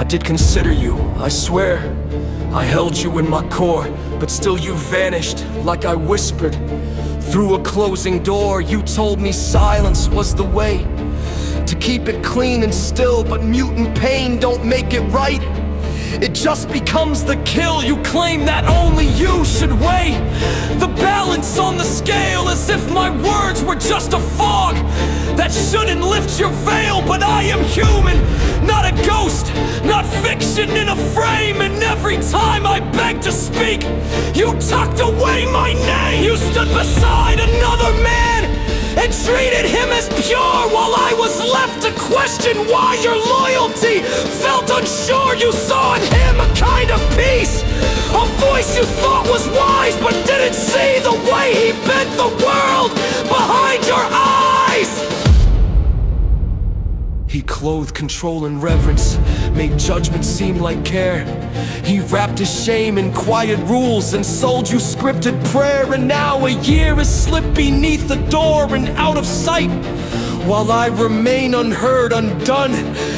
did consider you, I swear. I held you in my core, but still you vanished like I whispered. Through a closing door, you told me silence was the way to keep it clean and still, but mutant pain don't make it right. It just becomes the kill. You claim that only you should weigh the balance on the scale, as if my words were just a fog that shouldn't lift your veil. But I am human, not a ghost, not fiction in a frame. And every time I begged to speak, you tucked away my name. You stood beside another man and treated him as pure, while I was left to question why your loyalty felt unsure. You saw in him a kind of peace, a voice you thought was wise, but didn't see the way he bent the world behind your eyes. He clothed control and reverence, made judgment seem like care. He wrapped his shame in quiet rules and sold you scripted prayer. And now a year has slipped beneath the door and out of sight, while I remain unheard, undone,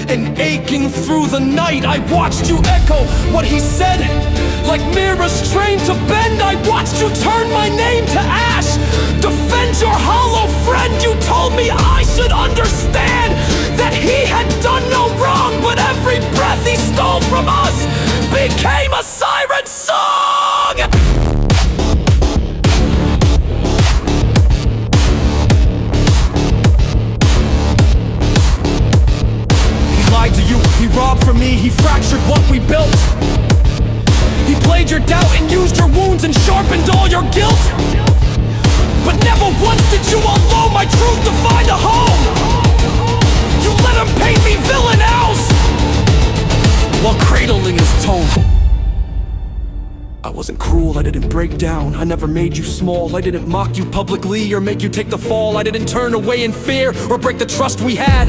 and aching through the night. I watched you echo what he said, like mirrors trained to bend. I watched you turn my name to ash, defend your hollow friend. You told me I should understand that he had done no wrong, but every breath he stole from us became a siren song. He lied to you, he robbed from me, he fractured what we built. He played your doubt and used your wounds and sharpened all your guilt. But never once did you allow my truth to find a home. You let him paint me villain else while cradling his tone. I wasn't cruel, I didn't break down. I never made you small, I didn't mock you publicly or make you take the fall. I didn't turn away in fear or break the trust we had.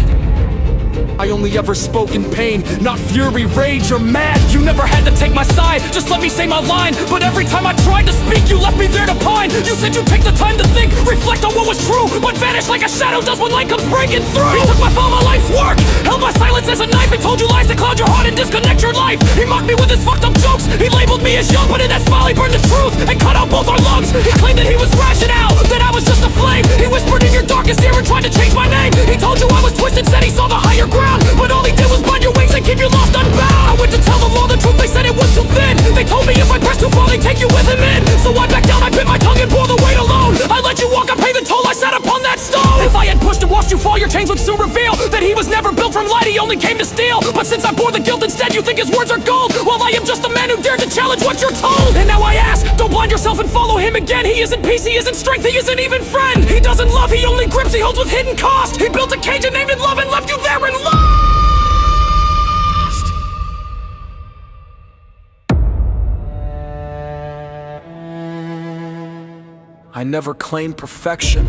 I only ever spoke in pain, not fury, rage, or mad. You never had to take my side, just let me say my line. But every time I tried to speak, you left me there to pine. You said you'd take the time to think, reflect on what was true, but vanished like a shadow does when light comes breaking through. He took my fall, my life's work, held my silence as a knife, and told you lies to cloud your heart and disconnect your life. He mocked me with his fucked up jokes, he labeled me as young, but in that smile he burned the truth and cut out both our lungs. He claimed that he was rational, that I was just a flame. He whispered in your darkest ear and tried to change my name. He told you I was twisted, said he saw the higher ground, but all he did was burn your wings and keep you lost unbound. I went to tell them all the truth, they said it was too thin. They told me if I pressed too far, they'd take you with him in. So I backed down, I bit my tongue and bore the weight alone. I let you walk, I paid the toll, I sat upon that stone. If I had pushed and watched you fall, your chains would soon reveal that he was never built from light, he only came to steal. But since I bore the guilt instead, you think his words are gold, while I am just a man who dared to challenge what you're told. And now I ask, don't blind yourself and follow him again. He isn't peace, he isn't strength, he isn't even friend. He doesn't love, he only grips, he holds with hidden cost. He built a cage and named it love and left you there in lost. I never claimed perfection,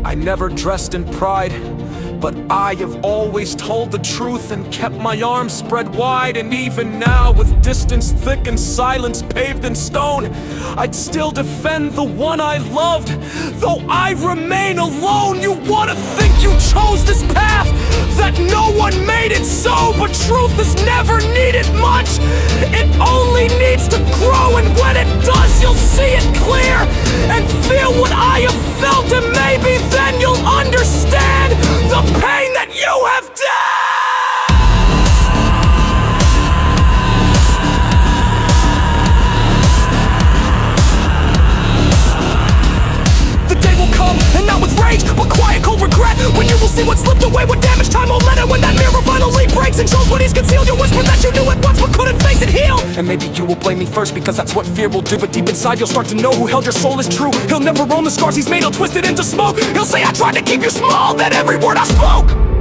I never dressed in pride, but I have always told the truth and kept my arms spread wide. And even now, with distance thick and silence paved in stone, I'd still defend the one I loved, though I remain alone. You wanna think you chose this path, that no one made it so, but truth has never needed much, it only needs to grow. And when it does, you'll see it clear and feel what I have felt, and maybe then you'll understand the pain that you have done. The day will come, and not with rage, but quiet, cold regret, when you will see what slipped away, what damage time won't let it. When that mirror finally breaks and shows what he's concealed, you'll whisper that you knew it once but couldn't face it, heal. And maybe you will blame me first, because that's what fear will do. But deep inside you'll start to know who held your soul is true. He'll never own the scars he's made, he'll twist it into smoke. He'll say I tried to keep you small, that every word I spoke